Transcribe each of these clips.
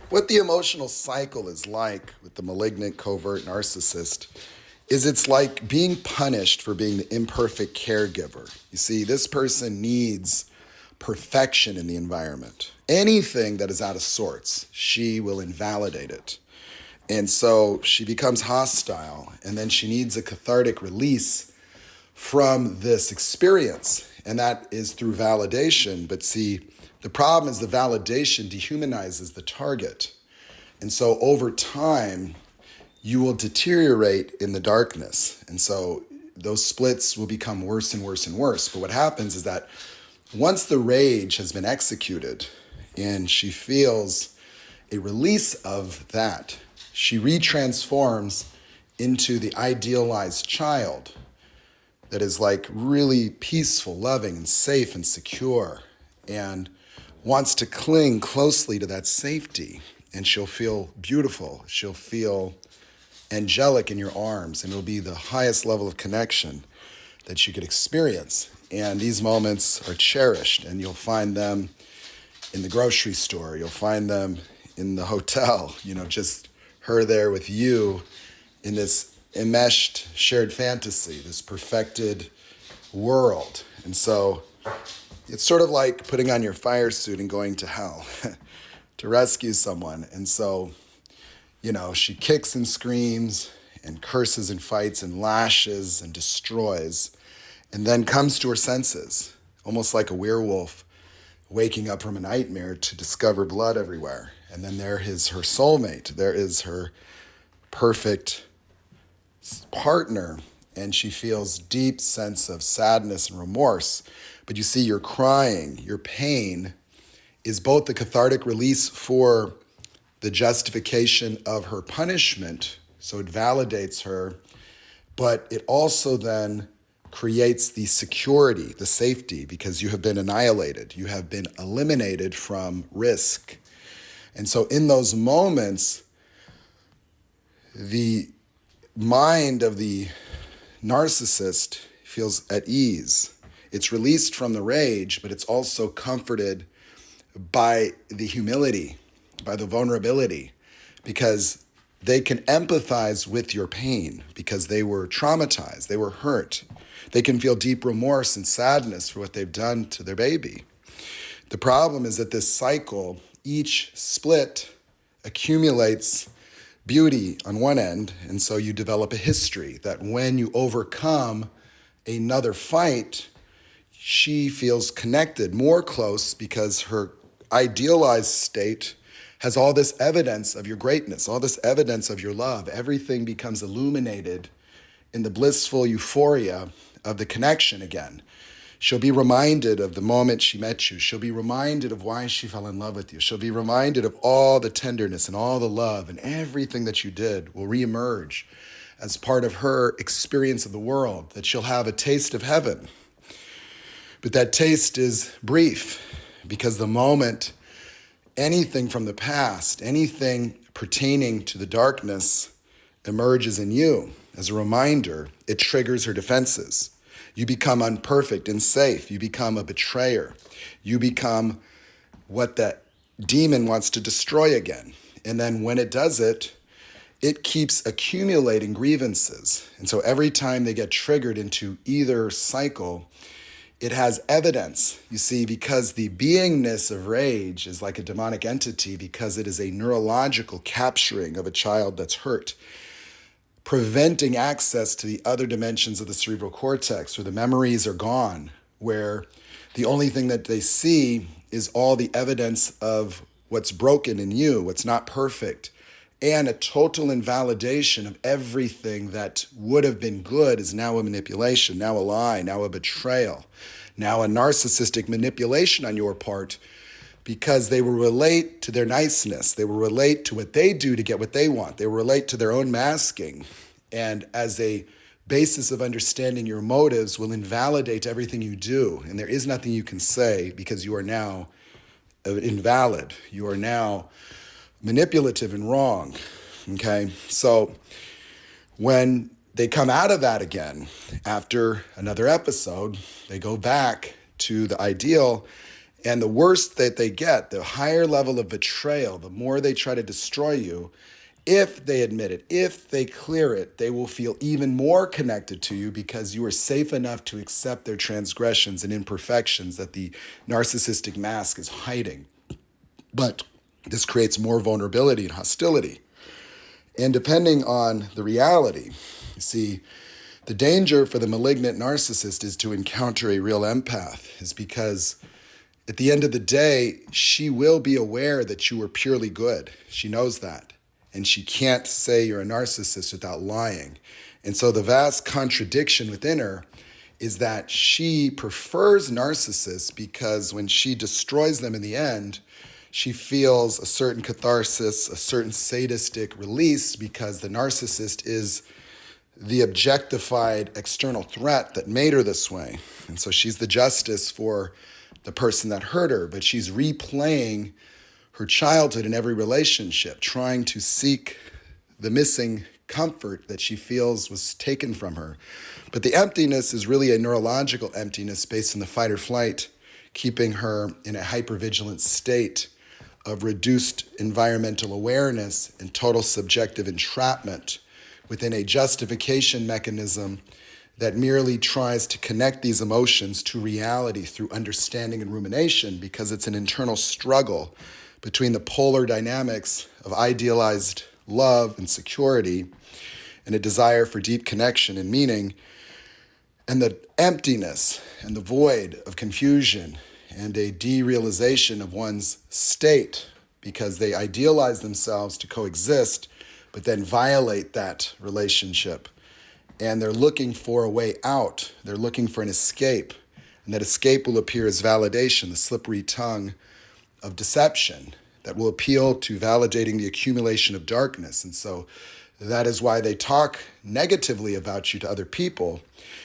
What the emotional cycle is like with the malignant covert narcissist is it's like being punished for being the imperfect caregiver. You see, this person needs perfection in the environment. Anything that is out of sorts, she will invalidate it. And so she becomes hostile, and then she needs a cathartic release from this experience. And that is through validation. But see, the problem is the validation dehumanizes the target. And so over time, you will deteriorate in the darkness. And so those splits will become worse and worse and worse. But what happens is that once the rage has been executed and she feels a release of that, she retransforms into the idealized child that is like really peaceful, loving, and safe and secure, and wants to cling closely to that safety. And she'll feel beautiful. She'll feel angelic in your arms, and it'll be the highest level of connection that you could experience. And these moments are cherished, and you'll find them in the grocery store. You'll find them in the hotel, just her there with you in this enmeshed shared fantasy, this perfected world. And so it's sort of like putting on your fire suit and going to hell to rescue someone. And so, she kicks and screams and curses and fights and lashes and destroys, and then comes to her senses, almost like a werewolf waking up from a nightmare to discover blood everywhere. And then there is her soulmate. There is her perfect partner, and she feels deep sense of sadness and remorse. But you see, your crying, your pain is both the cathartic release for the justification of her punishment, so it validates her, but it also then creates the security, the safety, because you have been annihilated. You have been eliminated from risk. And so in those moments, the mind of the narcissist feels at ease. It's released from the rage, but it's also comforted by the humility, by the vulnerability, because they can empathize with your pain because they were traumatized, they were hurt. They can feel deep remorse and sadness for what they've done to their baby. The problem is that this cycle, each split accumulates beauty on one end, and so you develop a history that when you overcome another fight, she feels connected, more close, because her idealized state has all this evidence of your greatness, all this evidence of your love. Everything becomes illuminated in the blissful euphoria of the connection again. She'll be reminded of the moment she met you. She'll be reminded of why she fell in love with you. She'll be reminded of all the tenderness and all the love, and everything that you did will reemerge as part of her experience of the world, that she'll have a taste of heaven. But that taste is brief, because the moment anything from the past, anything pertaining to the darkness emerges in you as a reminder, it triggers her defenses. You become unperfect and safe. You become a betrayer. You become what that demon wants to destroy again. And then when it does it, it keeps accumulating grievances. And so every time they get triggered into either cycle, it has evidence, you see, because the beingness of rage is like a demonic entity, because it is a neurological capturing of a child that's hurt, preventing access to the other dimensions of the cerebral cortex, where the memories are gone, where the only thing that they see is all the evidence of what's broken in you, what's not perfect, and a total invalidation of everything that would have been good is now a manipulation, now a lie, now a betrayal, now a narcissistic manipulation on your part, because they will relate to their niceness. They will relate to what they do to get what they want. They will relate to their own masking. And as a basis of understanding your motives, will invalidate everything you do. And there is nothing you can say, because you are now invalid. You are now manipulative and wrong. Okay? So when they come out of that again, after another episode, they go back to the ideal, And the worse that they get, the higher level of betrayal, the more they try to destroy you. If they admit it, if they clear it, they will feel even more connected to you because you are safe enough to accept their transgressions and imperfections that the narcissistic mask is hiding. But this creates more vulnerability and hostility. And depending on the reality, you see, the danger for the malignant narcissist is to encounter a real empath, is because at the end of the day, she will be aware that you are purely good. She knows that. And she can't say you're a narcissist without lying. And so the vast contradiction within her is that she prefers narcissists because when she destroys them in the end, she feels a certain catharsis, a certain sadistic release because the narcissist is the objectified external threat that made her this way. And so she's the justice for the person that hurt her, but she's replaying her childhood in every relationship, trying to seek the missing comfort that she feels was taken from her. But the emptiness is really a neurological emptiness based on the fight or flight, keeping her in a hypervigilant state of reduced environmental awareness and total subjective entrapment within a justification mechanism that merely tries to connect these emotions to reality through understanding and rumination, because it's an internal struggle between the polar dynamics of idealized love and security and a desire for deep connection and meaning, and the emptiness and the void of confusion and a derealization of one's state, because they idealize themselves to coexist but then violate that relationship. And they're looking for a way out. They're looking for an escape. And that escape will appear as validation, the slippery tongue of deception that will appeal to validating the accumulation of darkness. And so that is why they talk negatively about you to other people,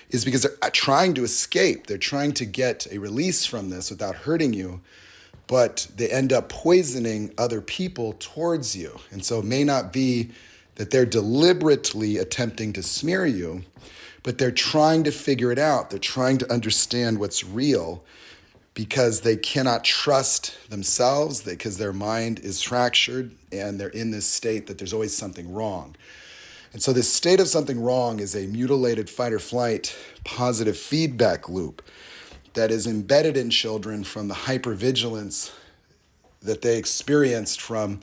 is because they're trying to escape. They're trying to get a release from this without hurting you, but they end up poisoning other people towards you. And so it may not be that they're deliberately attempting to smear you, but they're trying to figure it out. They're trying to understand what's real because they cannot trust themselves, because their mind is fractured and they're in this state that there's always something wrong. And so this state of something wrong is a mutilated fight or flight positive feedback loop that is embedded in children from the hypervigilance that they experienced from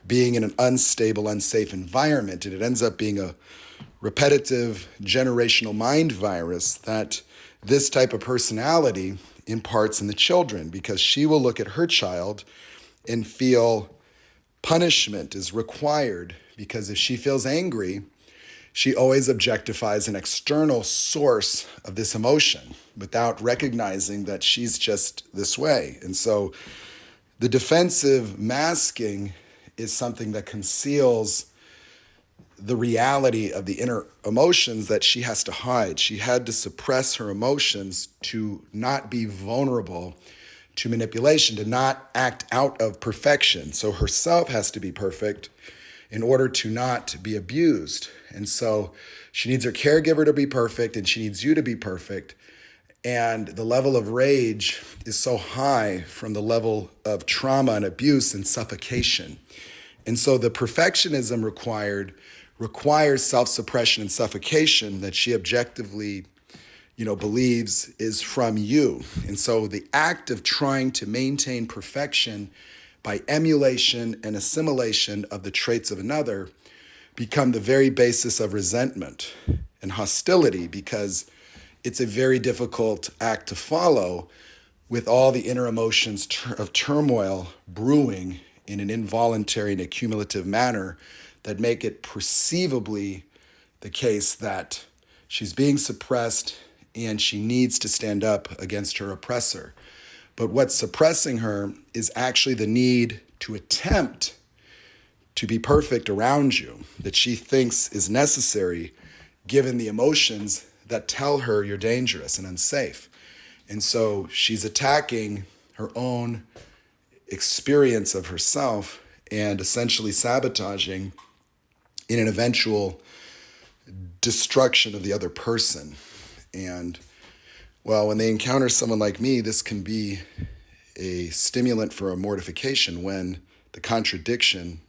being in an unstable, unsafe environment. And it ends up being a repetitive generational mind virus that this type of personality imparts in the children, because she will look at her child and feel punishment is required, because if she feels angry, she always objectifies an external source of this emotion without recognizing that she's just this way. And so the defensive masking is something that conceals the reality of the inner emotions that she has to hide. She had to suppress her emotions to not be vulnerable to manipulation, to not act out of perfection. So herself has to be perfect in order to not be abused. And so she needs her caregiver to be perfect, and she needs you to be perfect. And the level of rage is so high from the level of trauma and abuse and suffocation. And so the perfectionism requires self-suppression and suffocation that she objectively, believes is from you. And so the act of trying to maintain perfection by emulation and assimilation of the traits of another become the very basis of resentment and hostility, because it's a very difficult act to follow with all the inner emotions of turmoil brewing in an involuntary and accumulative manner that make it perceivably the case that she's being suppressed and she needs to stand up against her oppressor. But what's suppressing her is actually the need to attempt to be perfect around you, that she thinks is necessary given the emotions that tell her you're dangerous and unsafe. And so she's attacking her own experience of herself and essentially sabotaging in an eventual destruction of the other person. And well, when they encounter someone like me, this can be a stimulant for a mortification when the contradiction